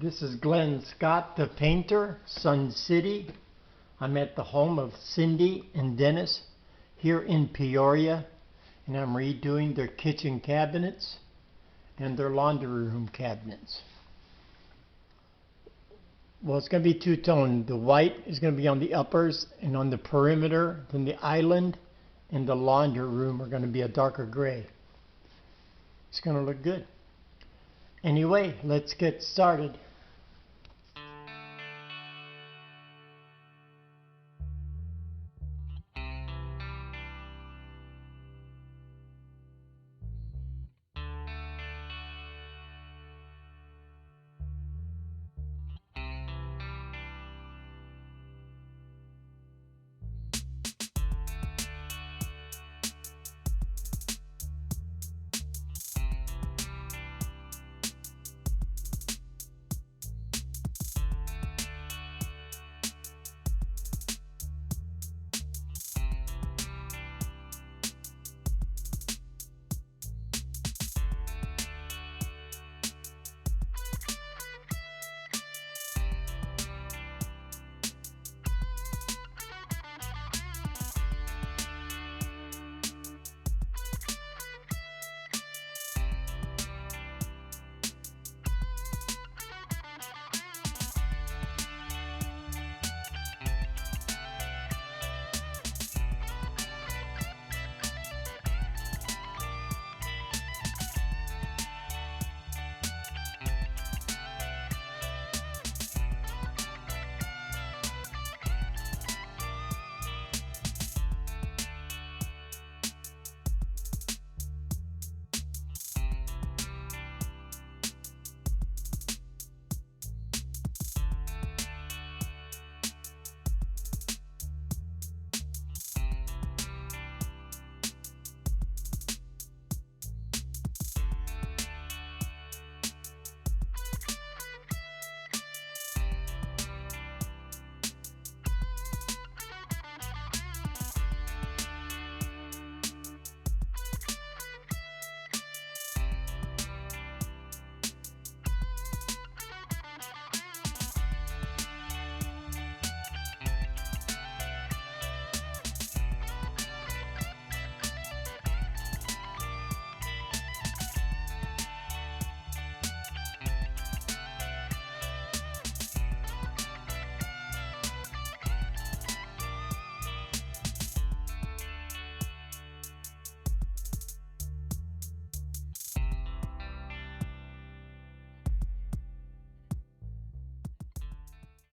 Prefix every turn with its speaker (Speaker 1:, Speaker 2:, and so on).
Speaker 1: This is Glenn Scott, the painter, Sun City. I'm at the home of Cindy and Dennis here in Peoria, and I'm redoing their kitchen cabinets and their laundry room cabinets. Well, it's going to be two-tone. The white is going to be on the uppers and on the perimeter. Then the island and the laundry room are going to be a darker gray. It's going to look good. Anyway, let's get started.